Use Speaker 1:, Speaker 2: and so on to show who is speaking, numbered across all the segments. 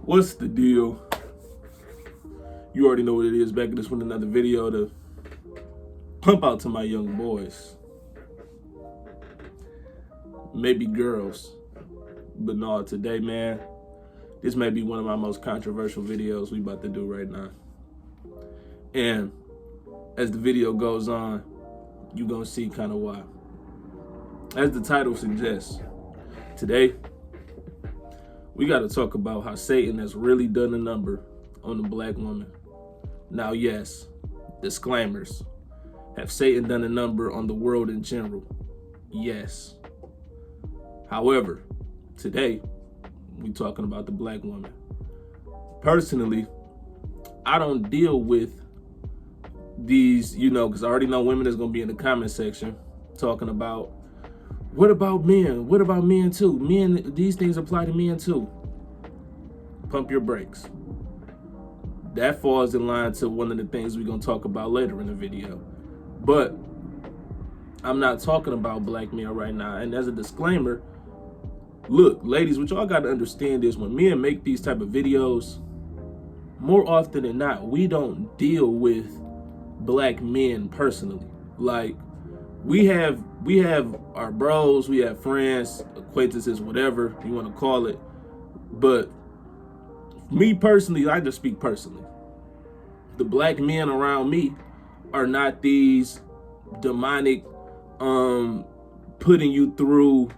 Speaker 1: What's the deal? You already know what it is. Back at this with another video to pump out to my young boys. Maybe girls. But no, today, man, this may be one of my most controversial videos we about to do right now. And as the video goes on, you're gonna see kind of why. As the title suggests, today, we got to talk about how Satan has really done a number on the black woman. Now, yes, disclaimers. Have Satan done a number on the world in general? Yes. However, today, we talking about the black woman. Personally, I don't deal with these, because I already know women is going to be in the comment section talking about, what about men? What about men too? Men, these things apply to men too. Pump your brakes. That falls in line to one of the things we're going to talk about later in the video. But I'm not talking about black men right now. And as a disclaimer, look, ladies, what y'all got to understand is when men make these type of videos, more often than not, we don't deal with black men personally. Like, we have our bros, we have friends, acquaintances, whatever you want to call it. But me personally, I just speak personally. The black men around me are not these demonic, putting you through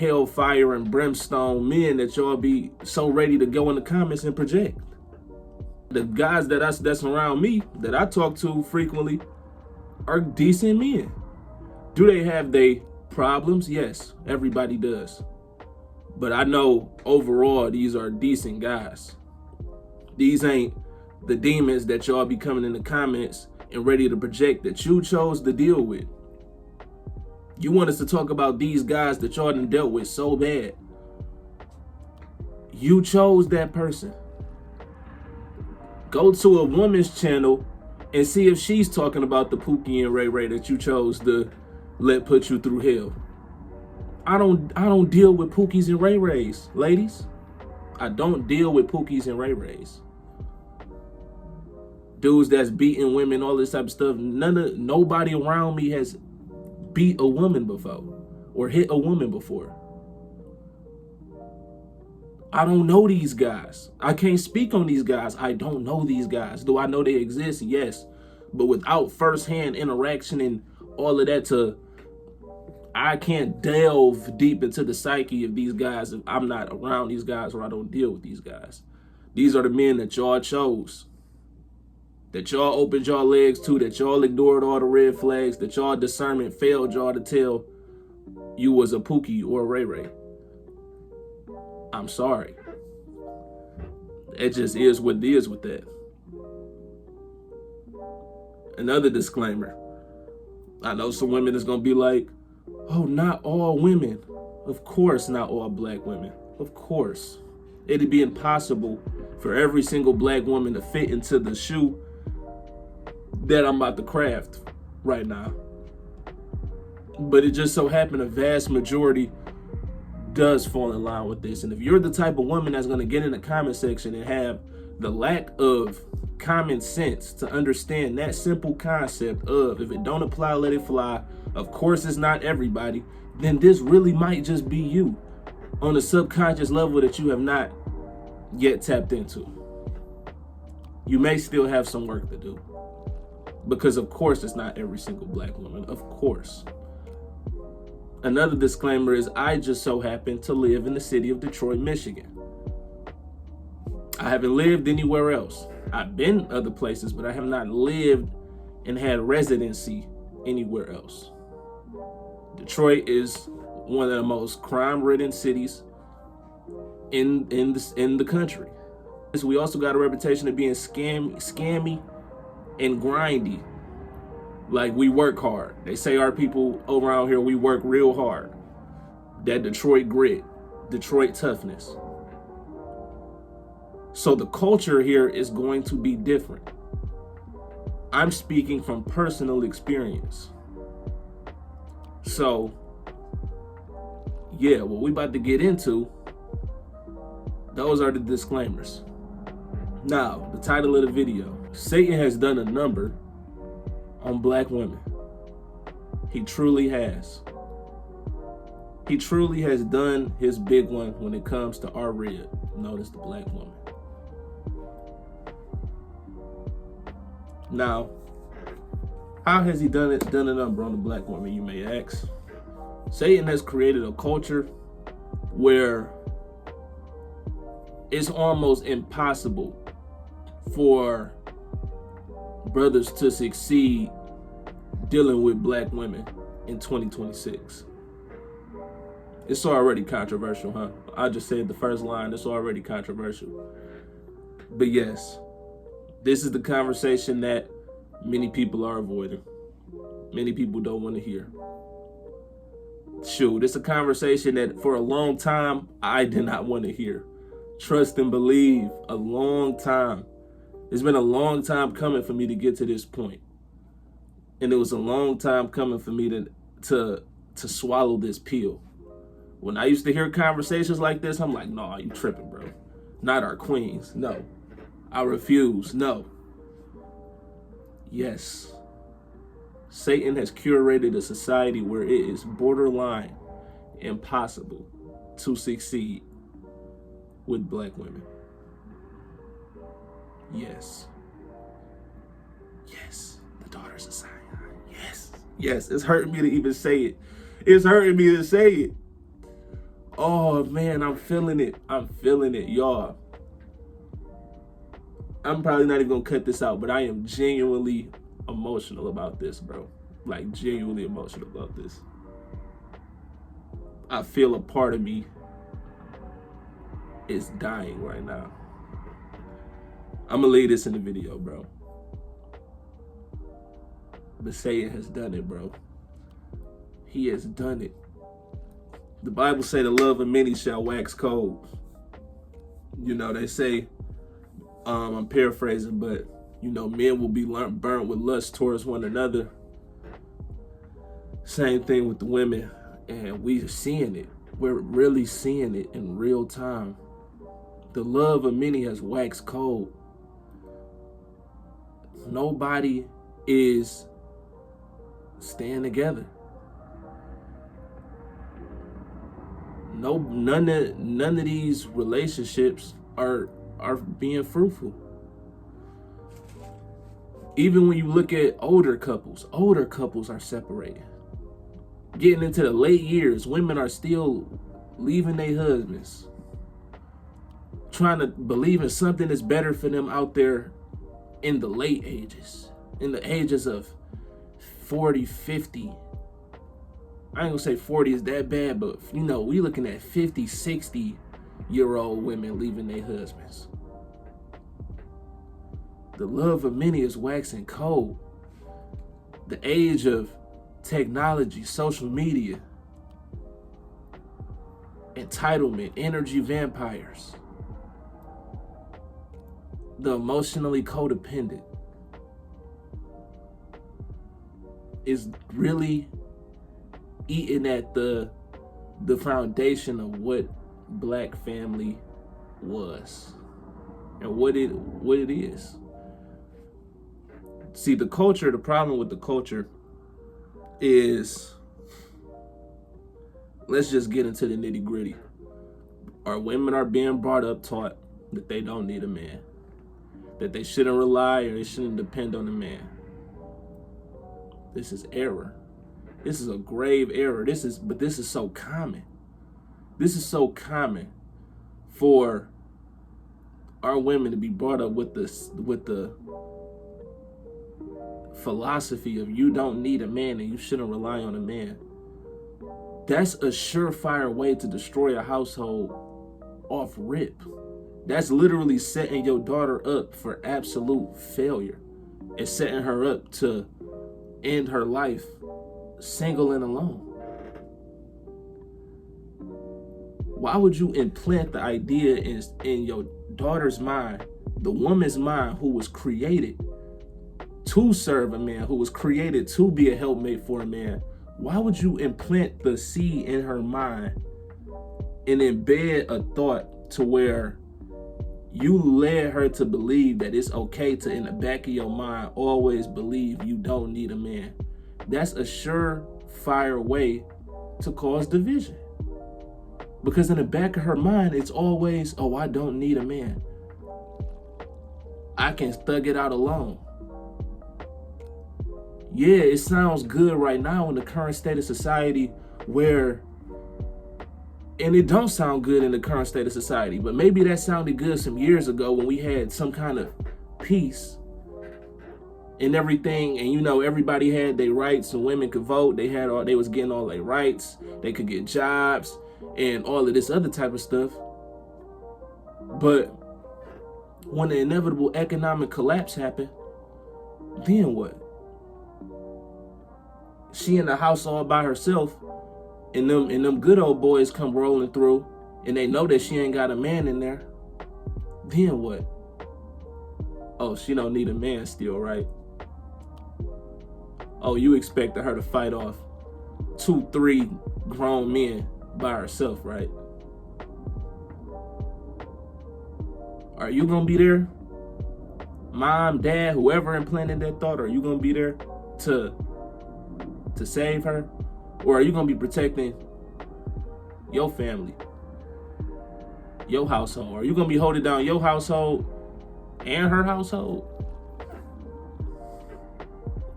Speaker 1: hellfire and brimstone men that y'all be so ready to go in the comments and project. The guys that's around me, that I talk to frequently, are decent men. Do they have their problems? Yes, everybody does. But I know overall these are decent guys. These ain't the demons that y'all be coming in the comments and ready to project that you chose to deal with. You want us to talk about these guys that y'all done dealt with so bad. You chose that person. Go to a woman's channel and see if she's talking about the Pookie and Ray Ray that you chose to let put you through hell. I don't deal with Pookies and Ray Rays, ladies. I don't deal with Pookies and Ray Rays. Dudes that's beating women, all this type of stuff. Nobody around me has beat a woman before or hit a woman before. I don't know these guys. I can't speak on these guys. I don't know these guys. Do I know they exist? Yes. But without firsthand interaction and all of that, I can't delve deep into the psyche of these guys if I'm not around these guys or I don't deal with these guys. These are the men that y'all chose, that y'all opened y'all legs to, that y'all ignored all the red flags, that y'all discernment failed y'all to tell you was a Pookie or a Ray Ray. I'm sorry. It just is what it is with that. Another disclaimer. I know some women is going to be like, oh, not all women. Of course, not all black women. Of course. It'd be impossible for every single black woman to fit into the shoe that I'm about to craft right now. But it just so happened a vast majority does fall in line with this. And if you're the type of woman that's going to get in the comment section and have the lack of common sense to understand that simple concept of, if it don't apply, let it fly, of course it's not everybody, then this really might just be you on a subconscious level that you have not yet tapped into. You may still have some work to do, because of course it's not every single black woman, of course. Another disclaimer is I just so happen to live in the city of Detroit, Michigan. I haven't lived anywhere else. I've been other places, but I have not lived and had residency anywhere else. Detroit is one of the most crime-ridden cities in the country. So we also got a reputation of being scammy and grindy. Like, we work hard. They say our people around here, we work real hard. That Detroit grit, Detroit toughness. So the culture here is going to be different. I'm speaking from personal experience. So, yeah, what we about to get into Those are the disclaimers. Now, the title of the video: Satan has done a number on black women. He truly has. He truly has done his big one when it comes to our red, known as the black woman. Now, how has he done a number on the black woman, you may ask? Satan has created a culture where it's almost impossible for brothers to succeed dealing with black women in 2026. It's already controversial, huh? I just said the first line, it's already controversial. But yes, this is the conversation that many people are avoiding. Many people don't want to hear. Shoot, it's a conversation that for a long time, I did not want to hear. Trust and believe, a long time. It's been a long time coming for me to get to this point. And it was a long time coming for me to swallow this pill. When I used to hear conversations like this, I'm like, nah, you tripping, bro. Not our queens, no. I refuse, no. Yes. Satan has curated a society where it is borderline impossible to succeed with black women. Yes. Yes. The daughters of Zion. Yes. Yes. It's hurting me to even say it. It's hurting me to say it. Oh man, I'm feeling it. I'm feeling it, y'all. I'm probably not even gonna cut this out, but I am genuinely emotional about this, bro. Like genuinely emotional about this. I feel a part of me is dying right now. I'm gonna leave this in the video, bro. But Satan has done it, bro. He has done it. The Bible say the love of many shall wax cold. You know, they say, I'm paraphrasing, but you know, men will be burnt with lust towards one another. Same thing with the women, and we're seeing it. We're really seeing it in real time. The love of many has waxed cold. Nobody is staying together. None of these relationships are being fruitful. Even when you look at older couples are separating. Getting into the late years, women are still leaving their husbands, trying to believe in something that's better for them out there in the late ages, in the ages of 40, 50. I ain't gonna say 40 is that bad, but you know, we looking at 50, 60-year-old women leaving their husbands. The love of many is waxing cold. The age of technology, social media, entitlement, energy vampires, the emotionally codependent is really eating at the foundation of what black family was and what it is. See, the problem with the culture is, let's just get into the nitty gritty. Our women are being brought up taught that they don't need a man, that they shouldn't rely or they shouldn't depend on a man. This is error. This is a grave error. This is so common. This is so common for our women to be brought up with the philosophy of you don't need a man and you shouldn't rely on a man. That's a surefire way to destroy a household off rip. That's literally setting your daughter up for absolute failure and setting her up to end her life single and alone. Why would you implant the idea in your daughter's mind, the woman's mind who was created to serve a man, who was created to be a helpmate for a man? Why would you implant the seed in her mind and embed a thought to where You led her to believe that it's okay to, in the back of your mind, always believe you don't need a man. That's a surefire way to cause division. Because in the back of her mind, it's always, oh, I don't need a man. I can thug it out alone. Yeah, it sounds good right now in the current state of society where, and it don't sound good in the current state of society, but maybe that sounded good some years ago when we had some kind of peace and everything, and everybody had their rights and women could vote. They was getting all their rights. They could get jobs and all of this other type of stuff. But when the inevitable economic collapse happened, then what? She in the house all by herself, and them good old boys come rolling through, and they know that she ain't got a man in there. Then what? Oh, she don't need a man still, right? Oh, you expected her to fight off 2-3 grown men by herself, right? Are you gonna be there? Mom, dad, whoever implanted that thought, are you gonna be there to save her? Or are you gonna be protecting your family, your household? Are you gonna be holding down your household and her household?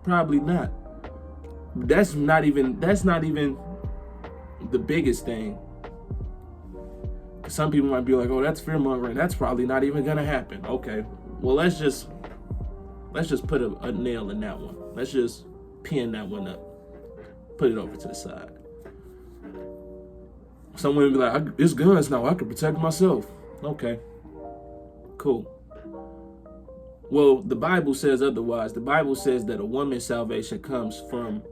Speaker 1: Probably not. That's not even the biggest thing. Some people might be like, oh, that's fear mongering. That's probably not even gonna happen. Okay, well, let's just put a nail in that one. Let's just pin that one up. Put it over to the side. Some women be like, it's guns now, I can protect myself. Okay, cool. Well, the Bible says otherwise. The Bible says that a woman's salvation comes from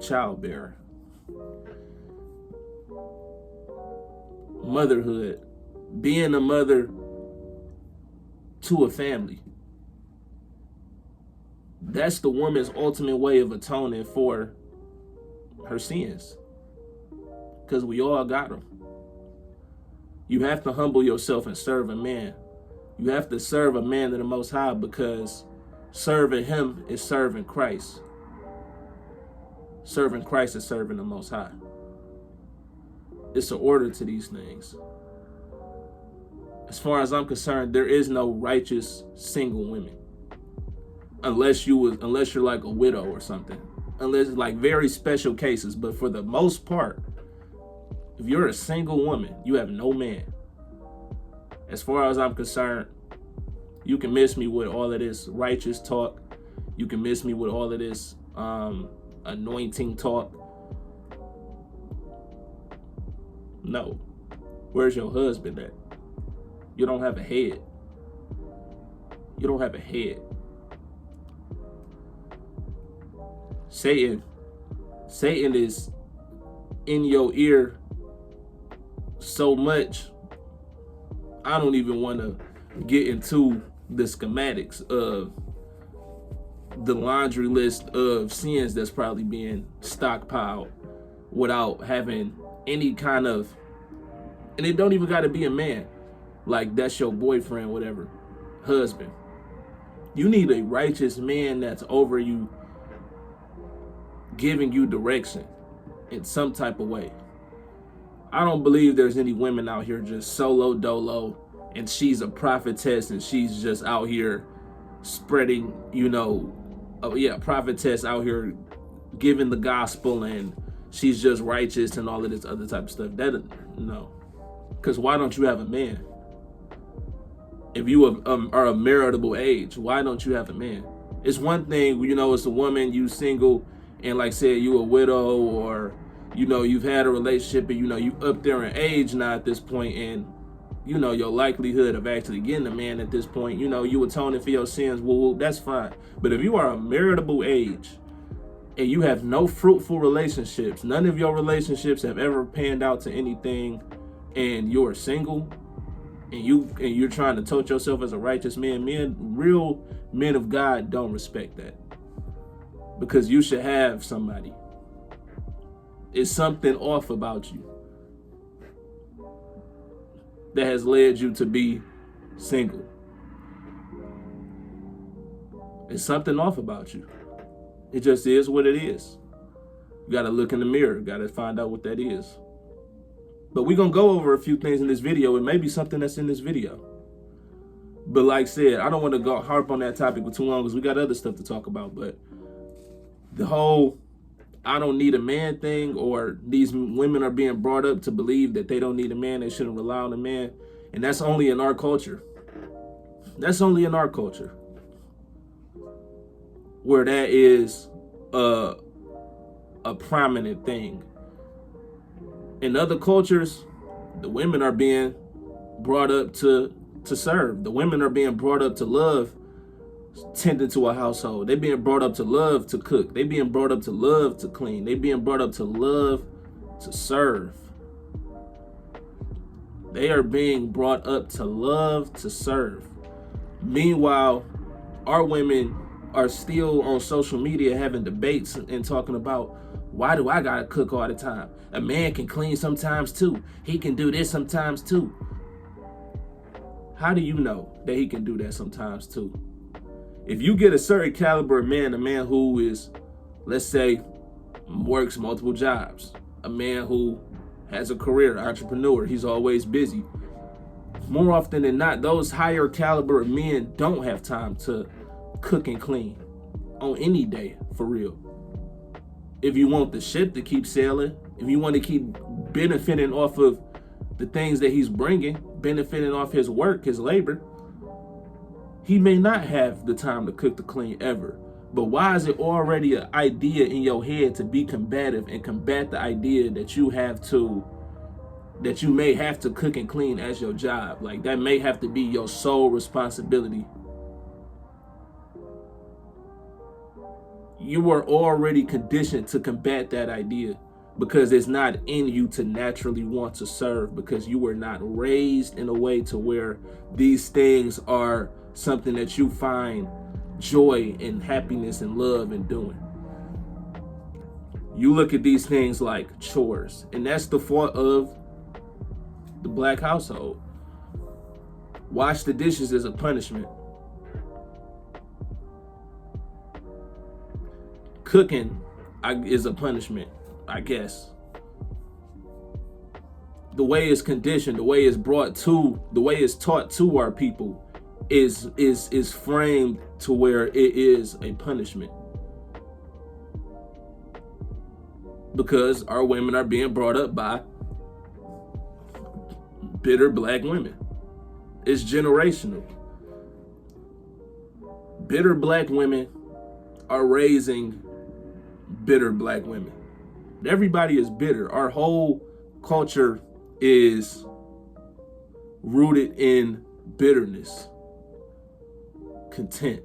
Speaker 1: childbearing, motherhood, being a mother to a family. That's the woman's ultimate way of atoning for her sins, because we all got them. You have to humble yourself and serve a man. You have to serve a man of the Most High, because serving him is serving Christ. Serving Christ is serving the Most High. It's an order to these things. As far as I'm concerned, there is no righteous single women, unless you're like a widow or something. Unless like very special cases, but for the most part, if you're a single woman, you have no man. As far as I'm concerned, you can miss me with all of this righteous talk. You can miss me with all of this anointing talk. No. Where's your husband at? You don't have a head. You don't have a head. Satan is in your ear so much, I don't even want to get into the schematics of the laundry list of sins that's probably being stockpiled without having any kind of, and it don't even got to be a man, like that's your boyfriend, whatever, husband. You need a righteous man that's over you, giving you direction in some type of way. I don't believe there's any women out here just solo dolo and she's a prophetess and she's just out here spreading, prophetess out here giving the gospel and she's just righteous and all of this other type of stuff. No. Because why don't you have a man? If you are a marriageable age, why don't you have a man? It's one thing, it's a woman, you single, and like say you a widow, or you've had a relationship and you up there in age now at this point, and your likelihood of actually getting a man at this point, you atoning for your sins, well, that's fine. But if you are a marriageable age and you have no fruitful relationships, none of your relationships have ever panned out to anything, and you're single and you're trying to tote yourself as a righteous man, real men of God don't respect that. Because you should have somebody. It's something off about you that has led you to be single. There's something off about you. It just is what it is. You gotta look in the mirror, gotta find out what that is. But we're gonna go over a few things in this video. It may be something that's in this video. But like I said, I don't want to go harp on that topic for too long because we got other stuff to talk about. But the whole I don't need a man thing, or these women are being brought up to believe that they don't need a man, they shouldn't rely on a man. And that's only in our culture. That's only in our culture, where that is a prominent thing. In other cultures, the women are being brought up to serve. The women are being brought up to love tending to a household. They're being brought up to love to cook. They're being brought up to love to clean. They're being brought up to love to serve. They are being brought up to love to serve. Meanwhile, our women are still on social media having debates and talking about, why do I gotta cook all the time? A man can clean sometimes too. He can do this sometimes too. How do you know that he can do that sometimes too? If you get a certain caliber of man, a man who is, let's say, works multiple jobs, a man who has a career, entrepreneur, he's always busy. More often than not, those higher caliber of men don't have time to cook and clean on any day, for real. If you want the ship to keep sailing, if you want to keep benefiting off of the things that he's bringing, benefiting off his work, his labor, he may not have the time to cook, to clean ever. But why is it already an idea in your head to be combative and combat the idea that you may have to cook and clean as your job? Like, that may have to be your sole responsibility. You were already conditioned to combat that idea because it's not in you to naturally want to serve, because you were not raised in a way to where these things are something that you find joy and happiness and love in doing. You look at these things like chores, and that's the fault of the black household. Wash the dishes is a punishment. Cooking is a punishment, I guess. The way it's conditioned, the way it's brought to, the way it's taught to our people is framed to where it is a punishment. Because our women are being brought up by bitter black women. It's generational. Bitter black women are raising bitter black women. Everybody is bitter. Our whole culture is rooted in bitterness, content.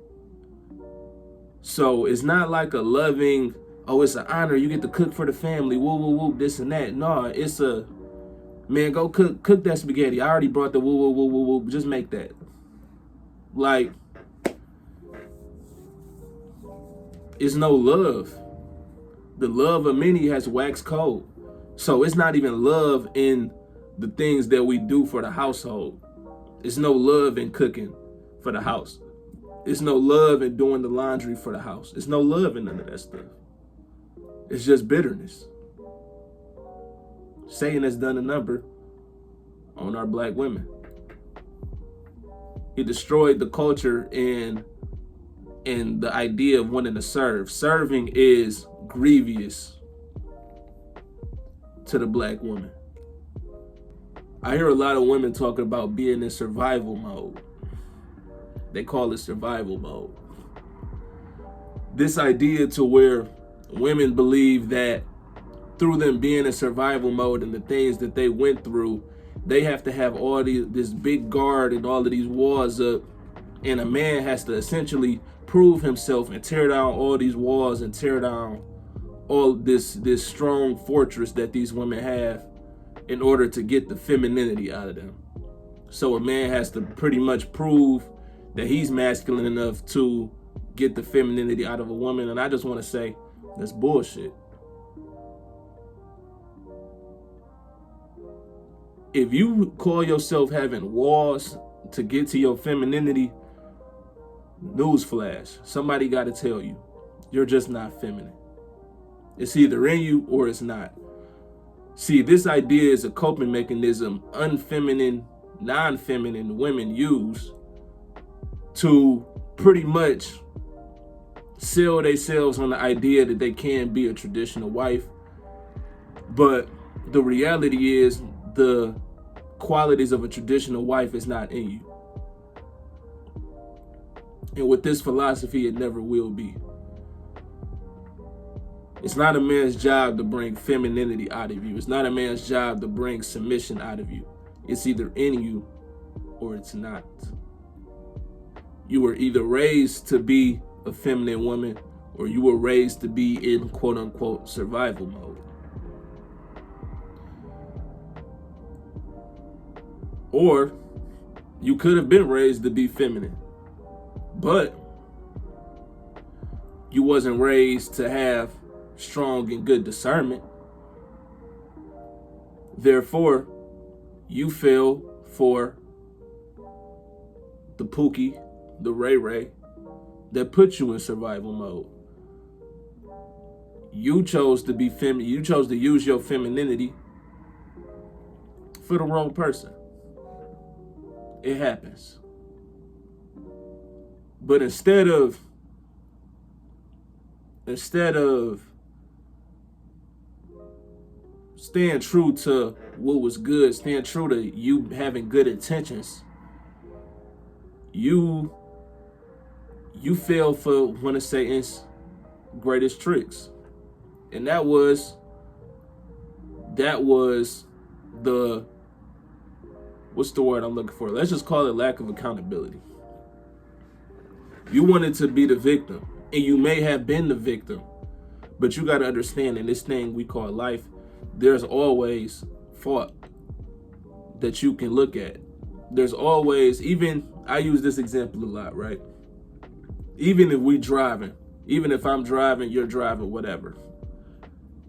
Speaker 1: So it's not like a loving, oh, it's an honor, you get to cook for the family, woo, woo, woo, this and that. No, it's a, man, go cook that spaghetti. I already brought the woo, woo, woo, woo, woo, just make that. Like, it's no love. The love of many has waxed cold. So it's not even love in the things that we do for the household. It's no love in cooking for the house. It's no love in doing the laundry for the house. It's no love in none of that stuff. It's just bitterness. Satan has done a number on our black women. He destroyed the culture and the idea of wanting to serve. Serving is grievous to the black woman. I hear a lot of women talking about being in survival mode. They call it survival mode. This idea to where women believe that through them being in survival mode and the things that they went through, they have to have all this big guard and all of these walls up, and a man has to essentially prove himself and tear down all these walls and tear down all this strong fortress that these women have in order to get the femininity out of them. So a man has to pretty much prove that he's masculine enough to get the femininity out of a woman. And I just want to say, that's bullshit. If you call yourself having walls to get to your femininity, newsflash, somebody got to tell you, you're just not feminine. It's either in you or it's not. See, this idea is a coping mechanism unfeminine, non-feminine women use to pretty much sell themselves on the idea that they can be a traditional wife. But the reality is the qualities of a traditional wife is not in you. And with this philosophy, it never will be. It's not a man's job to bring femininity out of you. It's not a man's job to bring submission out of you. It's either in you or it's not. You were either raised to be a feminine woman or you were raised to be in quote unquote survival mode. Or you could have been raised to be feminine, but you wasn't raised to have strong and good discernment. Therefore, you fell for the Pookie, the Ray Ray that put you in survival mode. You chose to be feminine. You chose to use your femininity for the wrong person. It happens. But instead of staying true to what was good, staying true to you having good intentions, you fell for one of Satan's greatest tricks. And that was the, what's the word I'm looking for? Let's just call it lack of accountability. You wanted to be the victim, and you may have been the victim, but you got to understand, in this thing we call life, there's always fault that you can look at. There's always, even, I use this example a lot, right? Even if we driving, even if I'm driving, you're driving, whatever.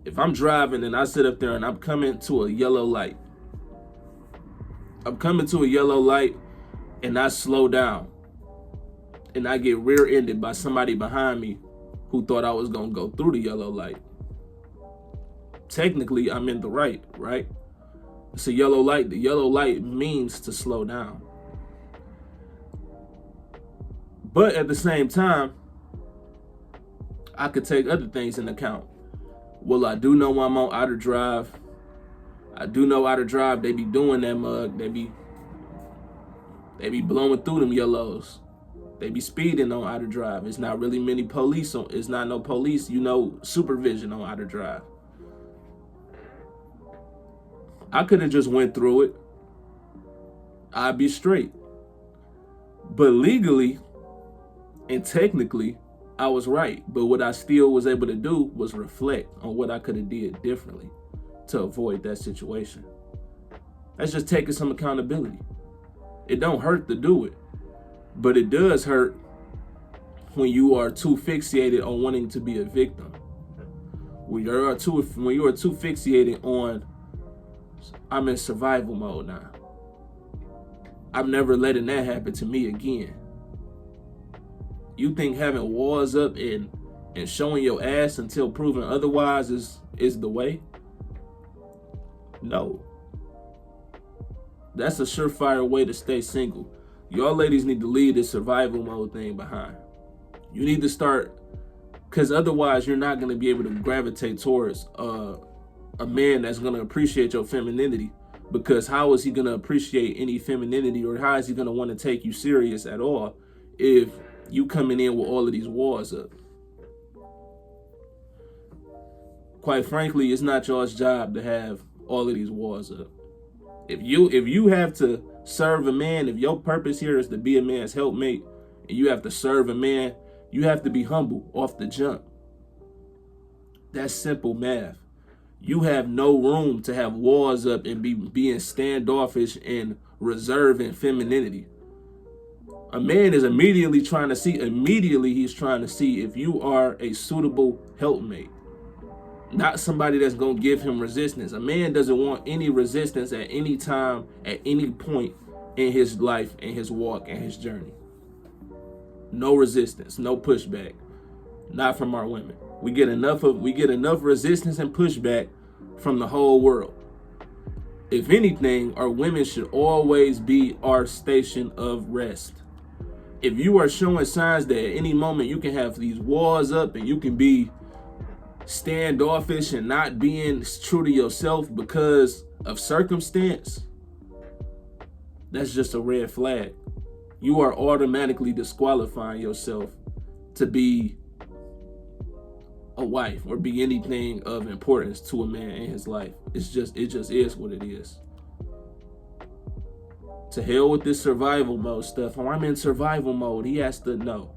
Speaker 1: If I'm driving and I sit up there and I'm coming to a yellow light, and I slow down and I get rear-ended by somebody behind me who thought I was gonna go through the yellow light. Technically, I'm in the right? It's a yellow light. The yellow light means to slow down. But at the same time, I could take other things into account. Well, I do know I'm on outer drive. They be doing that mug. They be blowing through them yellows. They be speeding on outer drive. It's not really many police on. It's not no police, supervision on outer drive. I could have just went through it. I'd be straight. But legally and technically, I was right. But what I still was able to do was reflect on what I could have did differently to avoid that situation. That's just taking some accountability. It don't hurt to do it, but it does hurt when you are too fixated on wanting to be a victim. When you are too fixated on, I'm in survival mode now. I'm never letting that happen to me again. You think having walls up and showing your ass until proven otherwise is the way? No. That's a surefire way to stay single. Y'all ladies need to leave this survival mode thing behind. You need to start, because otherwise you're not going to be able to gravitate towards a man that's going to appreciate your femininity. Because how is he going to appreciate any femininity, or how is he going to want to take you serious at all if you coming in with all of these walls up? Quite frankly, it's not y'all's job to have all of these walls up. If you have to serve a man, if your purpose here is to be a man's helpmate, and you have to serve a man, you have to be humble off the jump. That's simple math. You have no room to have walls up and being standoffish and reserved in femininity. A man is immediately he's trying to see if you are a suitable helpmate, not somebody that's going to give him resistance. A man doesn't want any resistance at any time, at any point in his life, in his walk, and his journey. No resistance, no pushback, not from our women. We get enough resistance and pushback from the whole world. If anything, our women should always be our station of rest. If you are showing signs that at any moment you can have these walls up and you can be standoffish and not being true to yourself because of circumstance, that's just a red flag. You are automatically disqualifying yourself to be a wife or be anything of importance to a man in his life. It just is what it is. To hell with this survival mode stuff. Oh, I'm in survival mode. He has to know.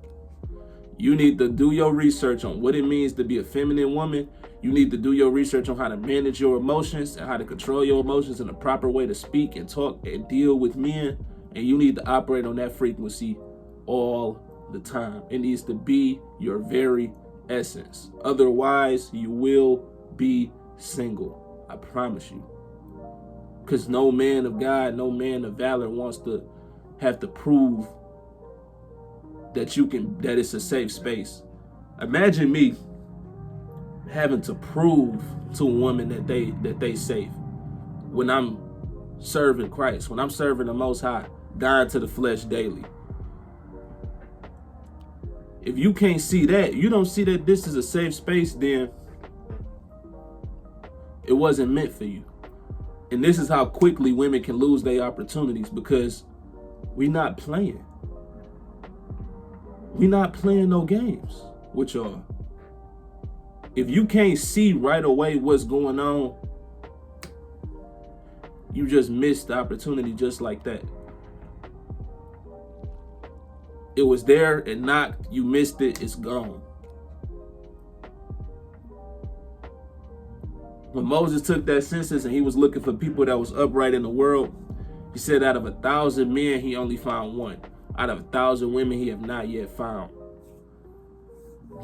Speaker 1: You need to do your research on what it means to be a feminine woman. You need to do your research on how to manage your emotions and how to control your emotions in a proper way to speak and talk and deal with men. And you need to operate on that frequency all the time. It needs to be your very essence. Otherwise, you will be single. I promise you. Because no man of God, no man of valor wants to have to prove that it's a safe space. Imagine me having to prove to a woman that they safe when I'm serving Christ, when I'm serving the Most High, dying to the flesh daily. If you can't see that, you don't see that this is a safe space, then it wasn't meant for you. And this is how quickly women can lose their opportunities, because we're not playing. We're not playing no games with y'all. If you can't see right away what's going on, you just missed the opportunity just like that. It was there and knocked, you missed it, it's gone. When Moses took that census and he was looking for people that was upright in the world, he said out of 1,000 men, he only found one. Out of 1,000 women, he have not yet found.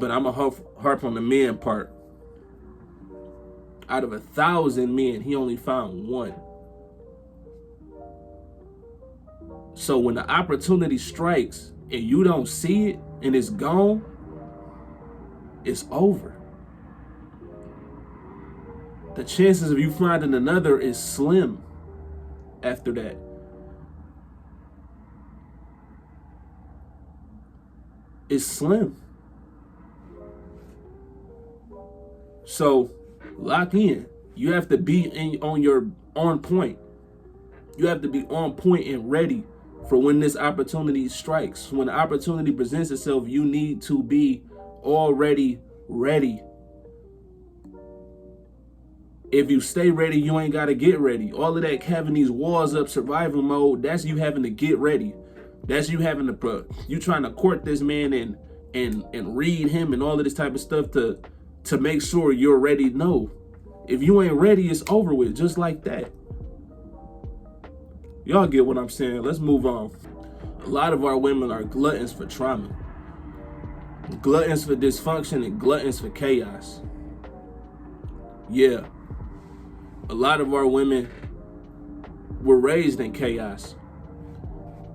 Speaker 1: But I'm going to harp on the men part. Out of 1,000 men, he only found one. So when the opportunity strikes and you don't see it and it's gone, it's over. The chances of you finding another is slim after that. It's slim. So lock in. You have to be on point. You have to be on point and ready for when this opportunity strikes. When the opportunity presents itself, you need to be already ready. If you stay ready, you ain't got to get ready. All of that having these walls up, survival mode, that's you having to get ready. That's you having to, you trying to court this man and read him and all of this type of stuff to make sure you're ready. No, if you ain't ready, it's over with, just like that. Y'all get what I'm saying? Let's move on. A lot of our women are gluttons for trauma, gluttons for dysfunction, and gluttons for chaos. Yeah. A lot of our women were raised in chaos.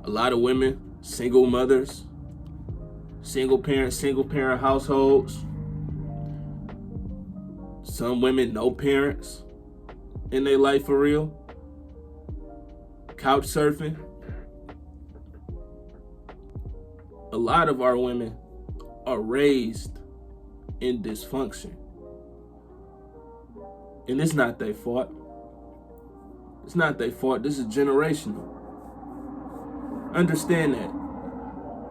Speaker 1: A lot of women, single mothers, single parent households. Some women, no parents in their life for real. Couch surfing. A lot of our women are raised in dysfunction. And it's not their fault. It's not their fault. This is generational. Understand that.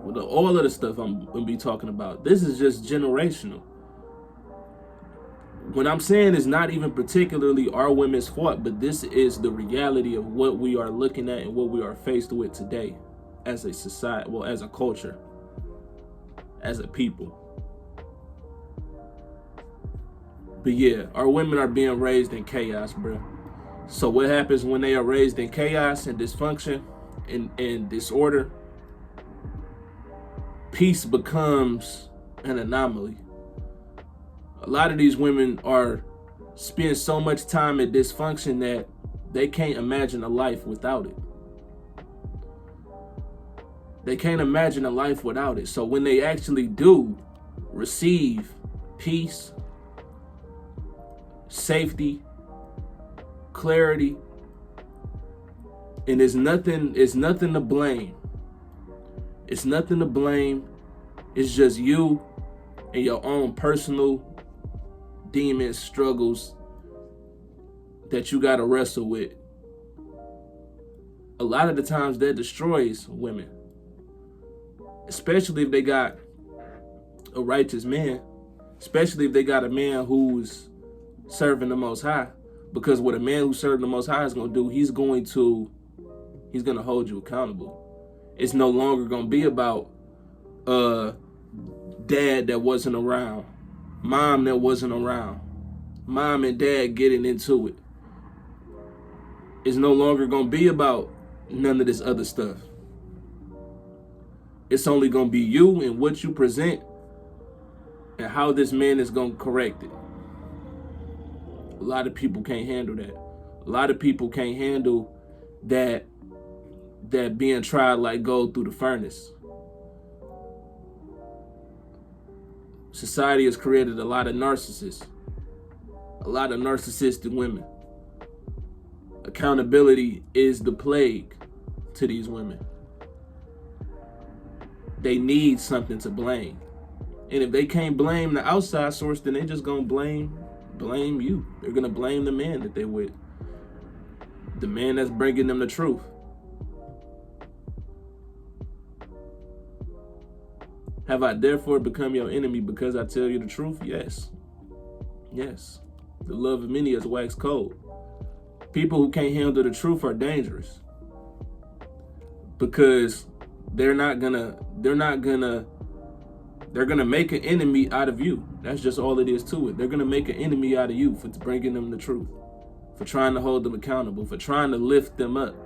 Speaker 1: With all of the stuff I'm going to be talking about, this is just generational. What I'm saying is not even particularly our women's fault, but this is the reality of what we are looking at and what we are faced with today as a society, well, as a culture, as a people. But yeah, our women are being raised in chaos, bro. So what happens when they are raised in chaos and dysfunction and disorder? Peace becomes an anomaly. A lot of these women spend so much time in dysfunction that they can't imagine a life without it. They can't imagine a life without it. So when they actually do receive peace, safety, clarity, and it's nothing to blame. It's nothing to blame. It's just you and your own personal demons, struggles that you got to wrestle with. A lot of the times that destroys women, especially if they got a righteous man, especially if they got a man who's serving the Most High. Because what a man who's serving the Most High is going to do, he's going to hold you accountable. It's no longer going to be about dad that wasn't around, mom that wasn't around, mom and dad getting into it. It's no longer going to be about none of this other stuff. It's only going to be you and what you present and how this man is going to correct it. A lot of people can't handle that. A lot of people can't handle that being tried like gold through the furnace. Society has created a lot of narcissists, a lot of narcissistic women. Accountability is the plague to these women. They need something to blame. And if they can't blame the outside source, then they just gonna blame you. They're gonna blame the man that they're with, the man that's bringing them the truth. Have I therefore become your enemy because I tell you the truth? Yes. Yes. The love of many is wax cold. People who can't handle the truth are dangerous because they're gonna make an enemy out of you. That's just all it is to it. They're gonna make an enemy out of you for bringing them the truth, for trying to hold them accountable, for trying to lift them up,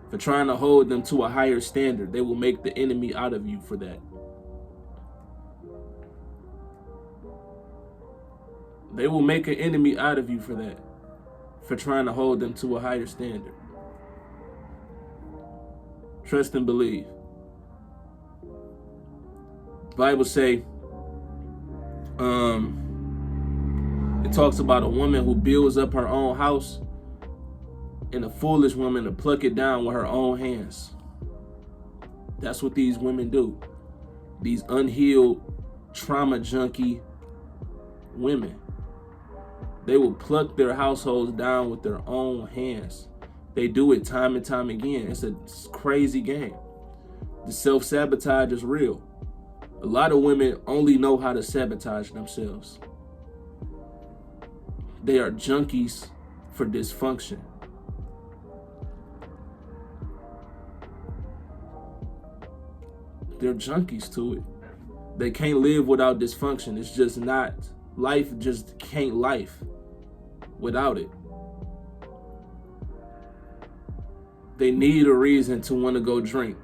Speaker 1: for trying to hold them to a higher standard. They will make the enemy out of you for that. They will make an enemy out of you for that, for trying to hold them to a higher standard. Trust and believe. Bible say, it talks about a woman who builds up her own house and a foolish woman to pluck it down with her own hands. That's what these women do. These unhealed, trauma junkie women. They will pluck their households down with their own hands. They do it time and time again. It's a crazy game. The self-sabotage is real. A lot of women only know how to sabotage themselves. They are junkies for dysfunction. They're junkies to it. They can't live without dysfunction. It's just not, life just can't life without it. They need a reason to want to go drink.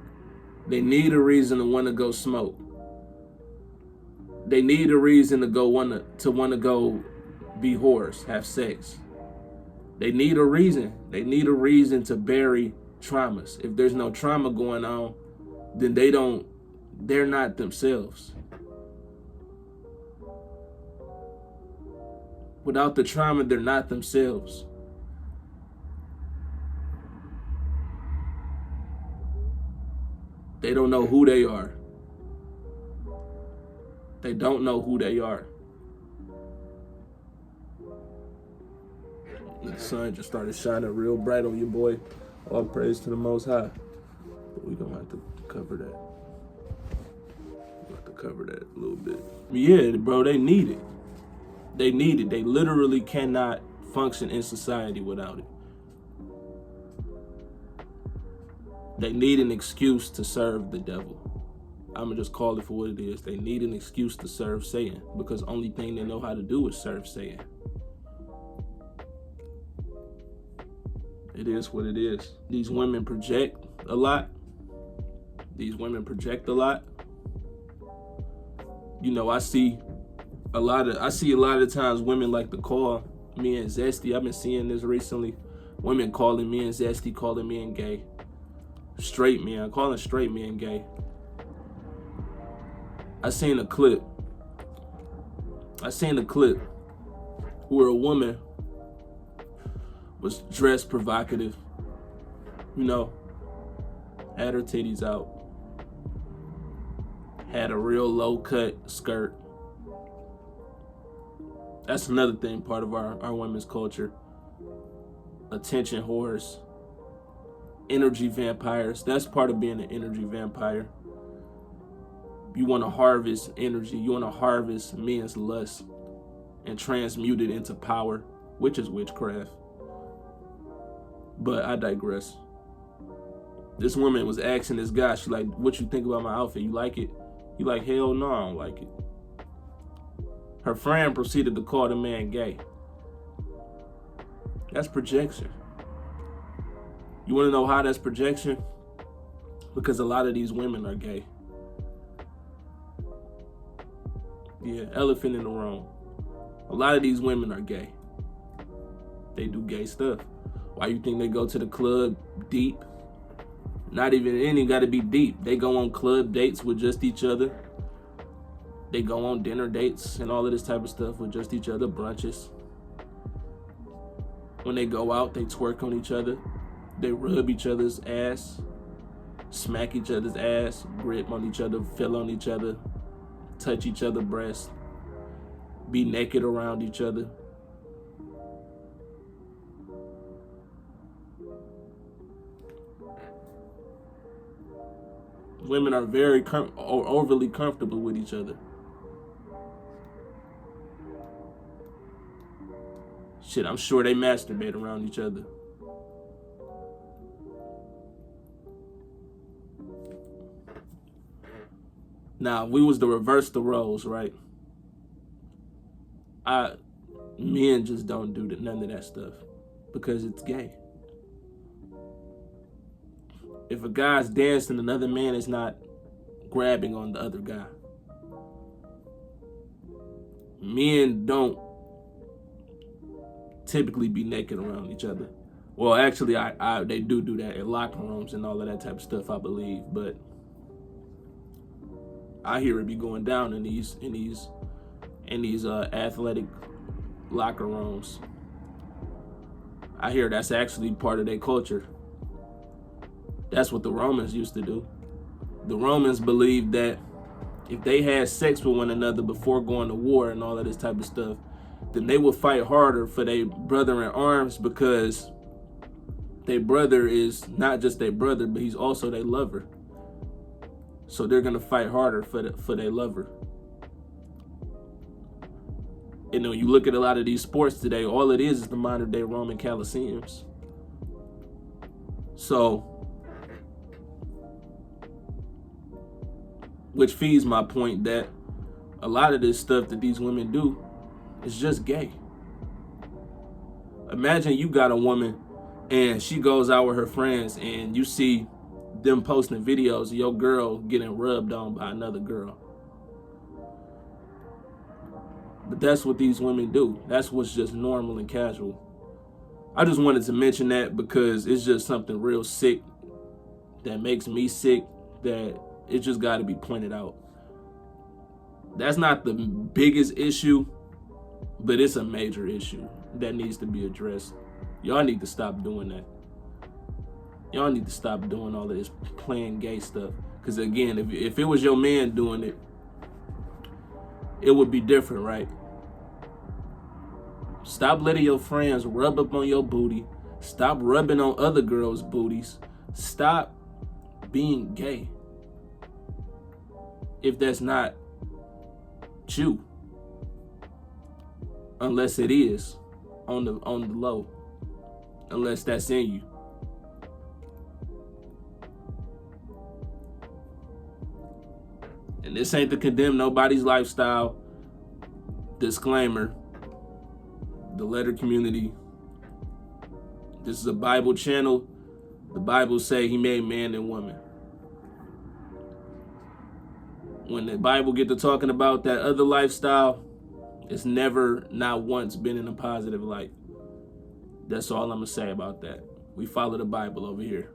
Speaker 1: They need a reason to want to go smoke. They need a reason to want to go be whores, have sex. They need a reason. They need a reason to bury traumas. If there's no trauma going on, then they're not themselves. Without the trauma, they're not themselves. They don't know who they are. They don't know who they are. The sun just started shining real bright on you, boy. All praise to the Most High. But we're going to have to cover that. We'll have to cover that a little bit. Yeah, bro, they need it. They need it. They literally cannot function in society without it. They need an excuse to serve the devil. I'm going to just call it for what it is. They need an excuse to serve Satan because the only thing they know how to do is serve Satan. It is what it is. These women project a lot. You know, I see a lot of times women like to call me and Zesty. I've been seeing this recently. Women calling me and Zesty, calling me and gay. Straight men, calling straight men gay. I seen a clip where a woman was dressed provocative, you know, had her titties out, had a real low cut skirt. That's another thing, part of our women's culture. Attention whores, energy vampires. That's part of being an energy vampire. You want to harvest energy. You want to harvest men's lust and transmute it into power, which is witchcraft. But I digress. This woman was asking this guy, she like, what you think about my outfit? You like it? He like, hell no, I don't like it. Her friend proceeded to call the man gay. That's projection. You want to know how that's projection? Because a lot of these women are gay. Yeah, elephant in the room. A lot of these women are gay. They do gay stuff. Why you think they go to the club deep? Not even, it ain't got to be deep. They go on club dates with just each other. They go on dinner dates and all of this type of stuff with just each other, brunches. When they go out, they twerk on each other. They rub each other's ass, smack each other's ass, grip on each other, feel on each other, touch each other's breasts, be naked around each other. Women are very overly comfortable with each other. Shit, I'm sure they masturbate around each other. Now, if we was to reverse the roles, right? Men just don't do none of that stuff because it's gay. If a guy's dancing, another man is not grabbing on the other guy. Men don't typically be naked around each other. Well, actually, they do that in locker rooms and all of that type of stuff, I believe. But I hear it be going down in these athletic locker rooms. I hear that's actually part of their culture. That's what the Romans used to do. The Romans believed that if they had sex with one another before going to war and all of this type of stuff, then they would fight harder for their brother in arms, because their brother is not just their brother, but he's also their lover. So they're gonna fight harder for their lover. You know, you look at a lot of these sports today, all it is the modern day Roman Colosseums. So, which feeds my point that a lot of this stuff that these women do is just gay. Imagine you got a woman and she goes out with her friends and you see them posting videos of your girl getting rubbed on by another girl. But that's what these women do. That's what's just normal and casual. I just wanted to mention that because it's just something real sick that makes me sick, that it just got to be pointed out. That's not the biggest issue, but it's a major issue that needs to be addressed. Y'all need to stop doing that. Y'all need to stop doing all of this playing gay stuff. Because again, if it was your man doing it, it would be different, right? Stop letting your friends rub up on your booty. Stop rubbing on other girls' booties. Stop being gay. If that's not you. Unless it is on the low. Unless that's in you. And this ain't to condemn nobody's lifestyle. Disclaimer. The letter community. This is a Bible channel. The Bible say he made man and woman. When the Bible get to talking about that other lifestyle, it's never, not once, been in a positive light. That's all I'm going to say about that. We follow the Bible over here.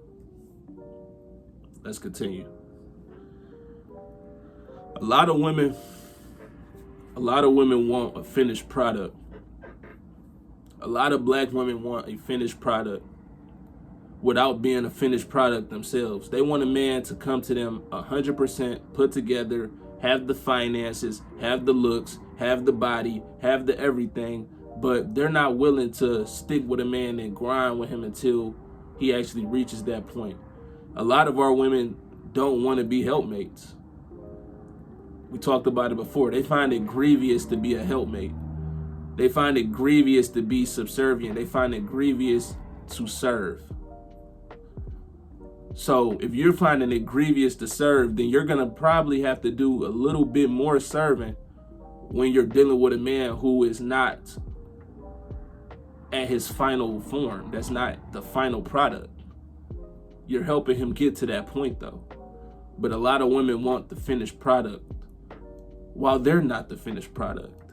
Speaker 1: Let's continue. A lot of women want a finished product. A lot of black women want a finished product without being a finished product themselves. They want a man to come to them 100% put together, have the finances, have the looks, have the body, have the everything, but they're not willing to stick with a man and grind with him until he actually reaches that point. A lot of our women don't want to be helpmates. We talked about it before. They find it grievous to be a helpmate. They find it grievous to be subservient. They find it grievous to serve. So if you're finding it grievous to serve, then you're going to probably have to do a little bit more serving when you're dealing with a man who is not at his final form. That's not the final product. You're helping him get to that point though. But a lot of women want the finished product while they're not the finished product.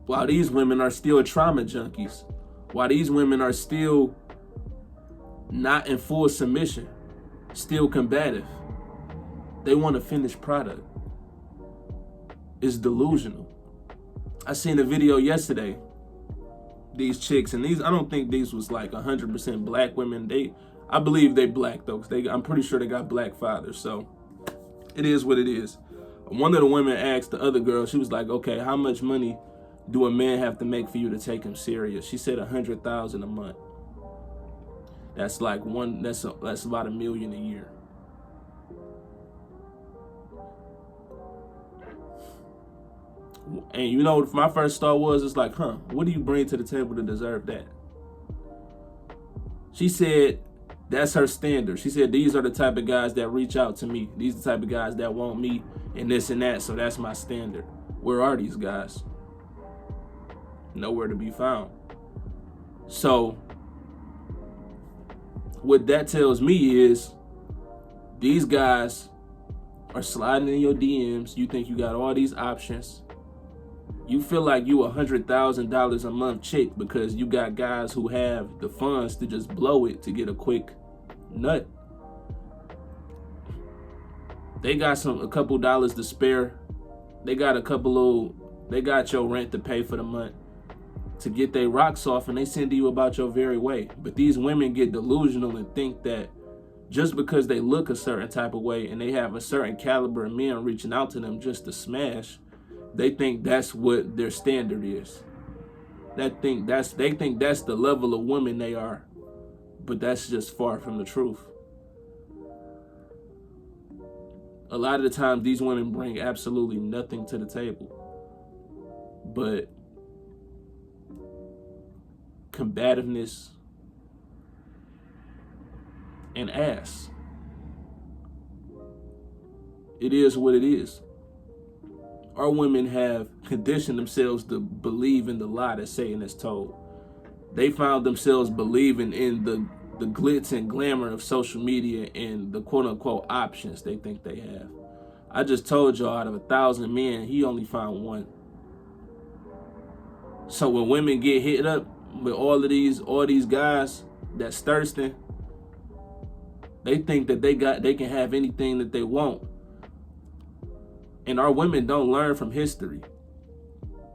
Speaker 1: While these women are still trauma junkies. While these women are still not in full submission, still combative. They want a finished product. It's delusional. I seen a video yesterday. These chicks, and I don't think these was like 100% black women. I believe they black though, because I'm pretty sure they got black fathers. So it is what it is. One of the women asked the other girl, she was like, okay, how much money do a man have to make for you to take him serious? She said $100,000 a month. That's like that's about $1 million a year. And you know, my first thought was, it's like, what do you bring to the table to deserve that? She said that's her standard. She said, these are the type of guys that reach out to me. These are the type of guys that want me and this and that. So that's my standard. Where are these guys? Nowhere to be found. So what that tells me is these guys are sliding in your DMs. You think you got all these options. You feel like you $100,000 a month chick because you got guys who have the funds to just blow it to get a quick nut. They got a couple dollars to spare. They got your rent to pay for the month to get their rocks off, and they send to you about your very way. But these women get delusional and think that just because they look a certain type of way and they have a certain caliber of men reaching out to them just to smash, they think that's what their standard is. They think that's the level of woman they are. But that's just far from the truth. A lot of the times these women bring absolutely nothing to the table but combativeness and ass. It is what it is. Our women have conditioned themselves to believe in the lie that Satan has told. They found themselves believing in the glitz and glamour of social media and the quote unquote options they think they have. I just told y'all, out of 1,000 men, he only found one. So when women get hit up with all these guys that's thirsting, they think that they can have anything that they want. And our women don't learn from history.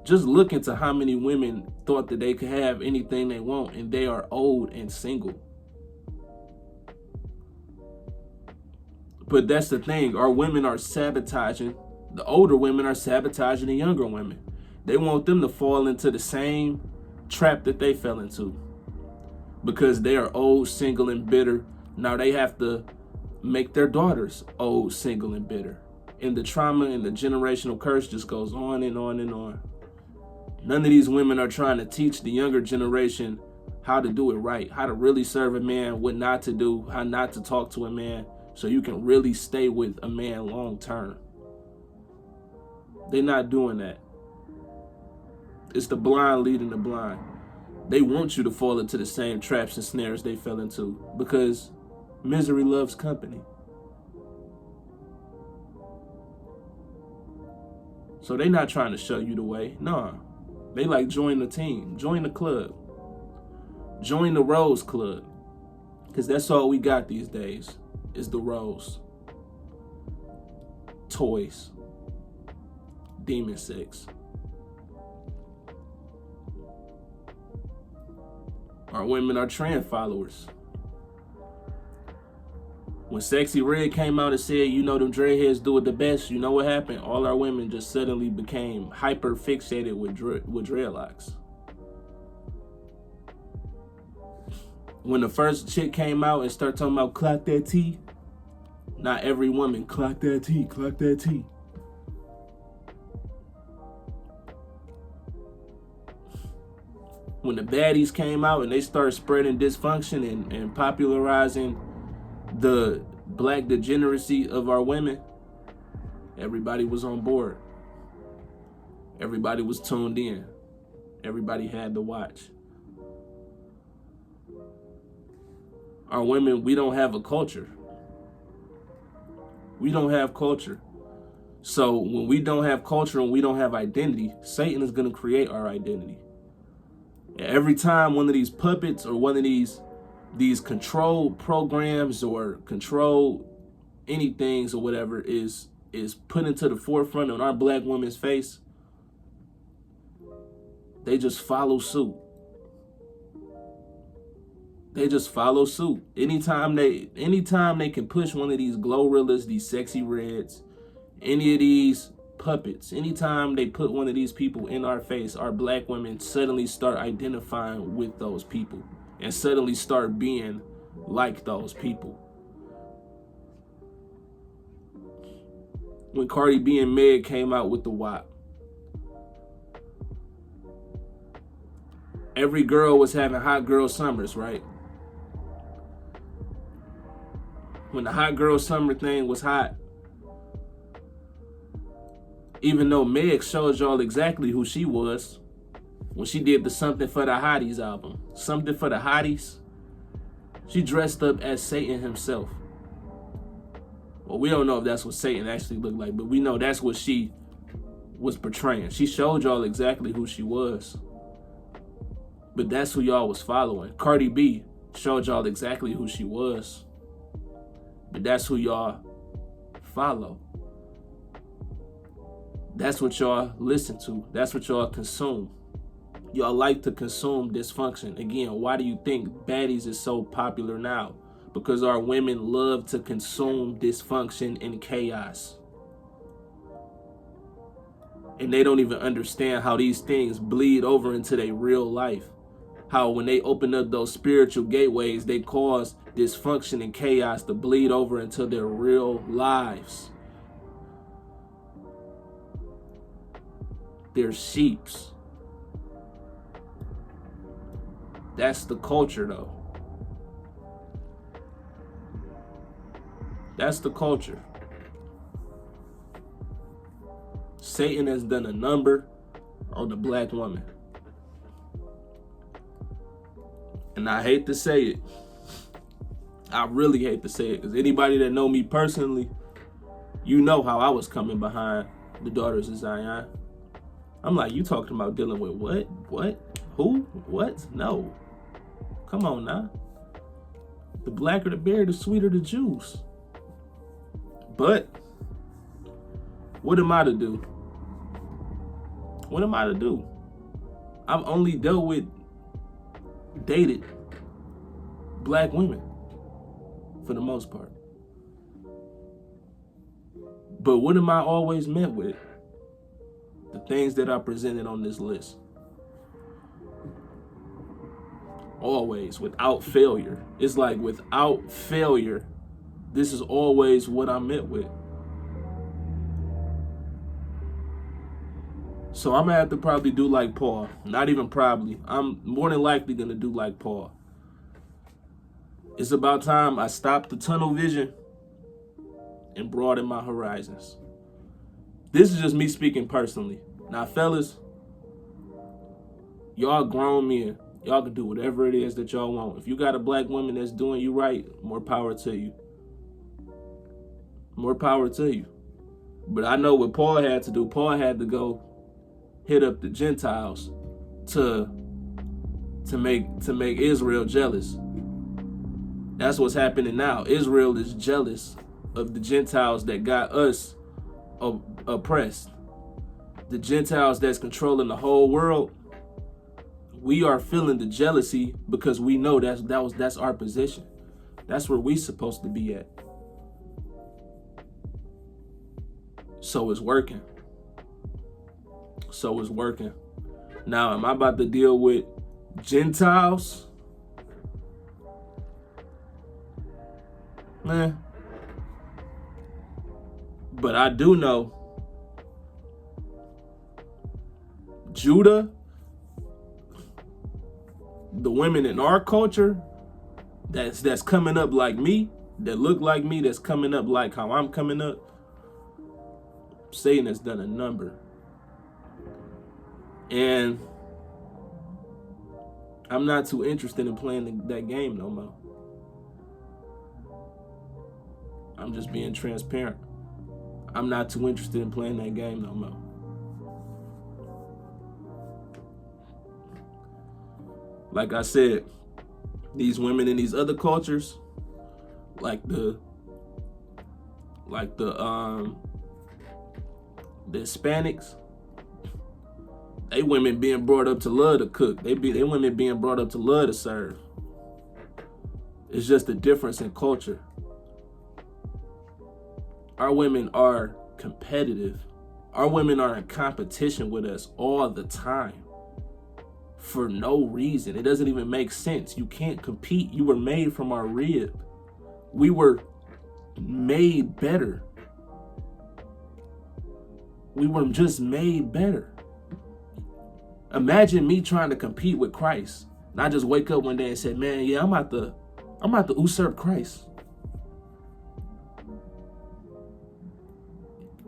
Speaker 1: Just look into how many women thought that they could have anything they want and they are old and single. But that's the thing. Our women are sabotaging. The older women are sabotaging the younger women. They want them to fall into the same trap that they fell into. Because they are old, single, and bitter. Now they have to make their daughters old, single, and bitter. And the trauma and the generational curse just goes on and on and on. None of these women are trying to teach the younger generation how to do it right, how to really serve a man, what not to do, how not to talk to a man, so you can really stay with a man long term. They're not doing that. It's the blind leading the blind. They want you to fall into the same traps and snares they fell into because misery loves company. So they're not trying to show you the way. No. They like, join the team, join the club, join the Rose Club, because that's all we got these days is the rose. Toys. Demon sex. Our women are trend followers. When Sexy Red came out and said, you know, them dreadheads do it the best, you know what happened? All our women just suddenly became hyper fixated with dreadlocks. When the first chick came out and started talking about clock that T, not every woman clock that T, clock that T. When the baddies came out and they started spreading dysfunction and popularizing the black degeneracy of our women, everybody was on board. Everybody was tuned in. Everybody had to watch. Our women, we don't have a culture. We don't have culture. So when we don't have culture and we don't have identity, Satan is going to create our identity. And every time one of these puppets or one of these control programs or control anythings or whatever is put into the forefront on our black women's face, they just follow suit. They just follow suit. Anytime they can push one of these Glorrillas, these Sexy Reds, any of these puppets, anytime they put one of these people in our face, our black women suddenly start identifying with those people and suddenly start being like those people. When Cardi B and Meg came out with the WAP, every girl was having hot girl summers, right? When the hot girl summer thing was hot, even though Meg showed y'all exactly who she was when she did the Something for the Hotties album, Something for the Hotties, she dressed up as Satan himself. Well, we don't know if that's what Satan actually looked like, but we know that's what she was portraying. She showed y'all exactly who she was. But that's who y'all was following. Cardi B showed y'all exactly who she was. But that's who y'all follow. That's what y'all listen to. That's what y'all consume. Y'all like to consume dysfunction. Again, why do you think baddies is so popular now? Because our women love to consume dysfunction and chaos. And they don't even understand how these things bleed over into their real life. How when they open up those spiritual gateways, they cause dysfunction and chaos to bleed over into their real lives. They're sheeps. That's the culture, though. That's the culture. Satan has done a number on the black woman. And I hate to say it. I really hate to say it, because anybody that know me personally, you know how I was coming behind the Daughters of Zion. I'm like, you talking about dealing with what? What? Who? What? No. Come on now. The blacker the berry, the sweeter the juice. But what am I to do? What am I to do? I've only dealt with dated black women for the most part. But what am I always met with? The things that are presented on this list. Always, without failure. It's like without failure, this is always what I'm met with. So I'm gonna have to probably do like Paul. Not even probably. I'm more than likely gonna do like Paul. It's about time I stop the tunnel vision and broaden my horizons. This is just me speaking personally. Now, fellas, y'all grown men. Y'all can do whatever it is that y'all want. If you got a black woman that's doing you right, more power to you. More power to you. But I know what Paul had to do. Paul had to go hit up the Gentiles to make Israel jealous. That's what's happening now. Israel is jealous of the Gentiles that got us oppressed. The Gentiles that's controlling the whole world. We are feeling the jealousy because we know that's our position. That's where we supposed to be at. So it's working. So it's working. Now, am I about to deal with Gentiles? Man. But I do know Judah, the women in our culture that's coming up like me, that look like me, that's coming up like how I'm coming up, Satan has done a number. And I'm not too interested in playing that game no more. I'm just being transparent. I'm not too interested in playing that game no more. Like I said, these women in these other cultures, like the Hispanics, they women being brought up to love to cook. They women being brought up to love to serve. It's just a difference in culture. Our women are competitive. Our women are in competition with us all the time for no reason. It doesn't even make sense. You can't compete. You were made from our rib. We were made better. We were just made better. Imagine me trying to compete with Christ. And I just wake up one day and say, man, yeah, I'm about to usurp Christ.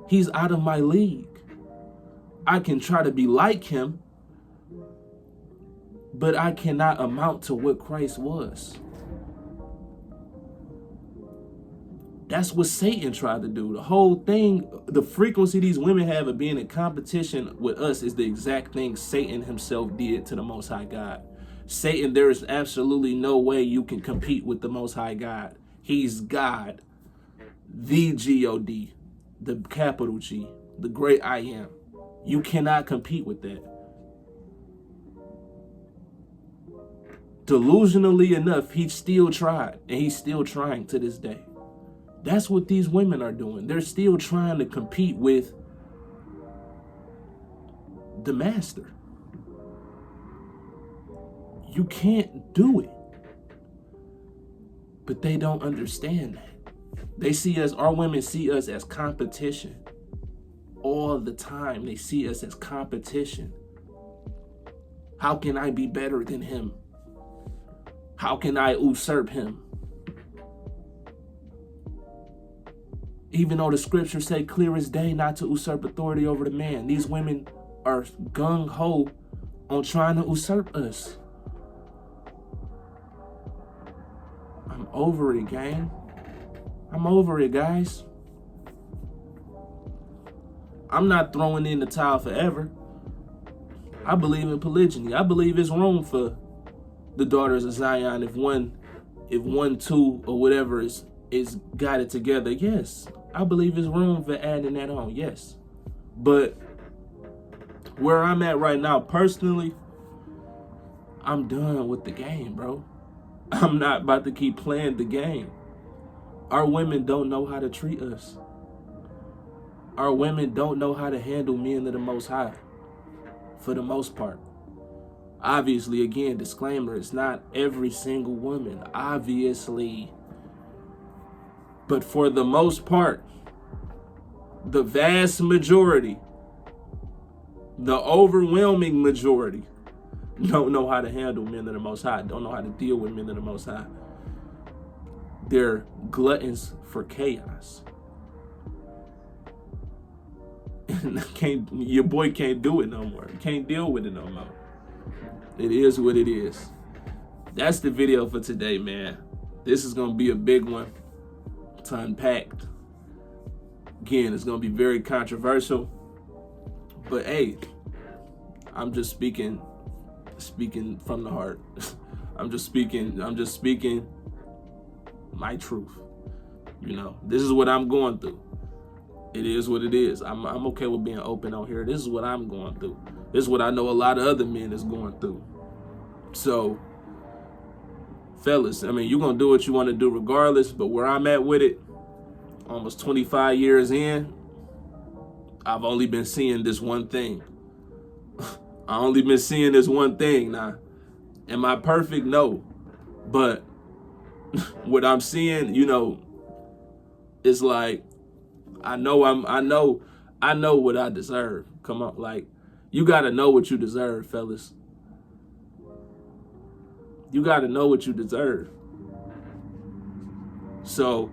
Speaker 1: He's out of my league. I can try to be like him, but I cannot amount to what Christ was. That's what Satan tried to do. The whole thing, the frequency these women have of being in competition with us is the exact thing Satan himself did to the Most High God. Satan, there is absolutely no way you can compete with the Most High God. He's God, the G-O-D, the capital G, the great I am. You cannot compete with that. Delusionally enough, he still tried, and he's still trying to this day. That's what these women are doing. They're still trying to compete with the master. You can't do it. But they don't understand that. They see us, our women see us as competition all the time. They see us as competition. How can I be better than him? How can I usurp him? Even though the scriptures say clear as day not to usurp authority over the man, these women are gung-ho on trying to usurp us. I'm over it, gang. I'm over it, guys. I'm not throwing in the towel forever. I believe in polygyny. I believe there's room for the daughters of Zion if one, two, or whatever is got it together. Yes, I believe there's room for adding that on. Yes, but where I'm at right now, personally, I'm done with the game, bro. I'm not about to keep playing the game. Our women don't know how to treat us. Our women don't know how to handle men of the Most High, for the most part. Obviously, again, disclaimer, it's not every single woman, obviously. But for the most part, the vast majority, the overwhelming majority, don't know how to handle men of the Most High, don't know how to deal with men of the Most High. They're gluttons for chaos. Your boy can't do it no more. Can't deal with it no more. It is what it is. That's the video for today, man. This is going to be a big one to unpack. Again, it's going to be very controversial. But hey, I'm just speaking from the heart. I'm just speaking my truth. You know, this is what I'm going through. It is what it is. I'm okay with being open on here. This is what I'm going through. This is what I know a lot of other men is going through. So, fellas, I mean, you're going to do what you want to do regardless, but where I'm at with it, almost 25 years in, I've only been seeing this one thing. I only been seeing this one thing. Now, am I perfect? No. But what I'm seeing, you know, it's like, I know what I deserve. Come on, like, you gotta know what you deserve, fellas. You gotta know what you deserve. So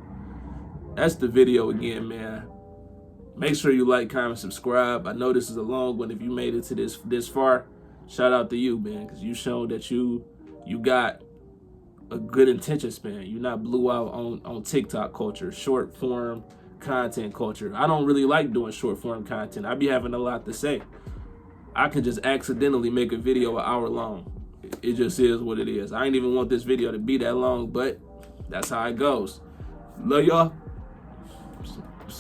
Speaker 1: that's the video again, man. Make sure you like, comment, subscribe. I know this is a long one. If you made it to this far, shout out to you, man, because you showed that you got a good attention span. You're not blew out on TikTok culture, short form content culture. I don't really like doing short form content. I be having a lot to say. I can just accidentally make a video an hour long. It just is what it is. I ain't even want this video to be that long, but that's how it goes. Love y'all.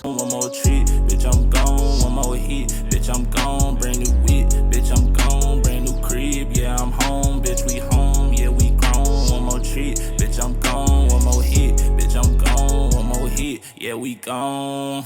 Speaker 2: One more treat, bitch, I'm gone. One more hit, bitch, I'm gone. Brand new whip, bitch, I'm gone. Brand new crib, yeah, I'm home. Bitch, we home, yeah, we grown. One more treat, bitch, I'm gone. One more hit, bitch, I'm gone. One more hit, yeah, we gone.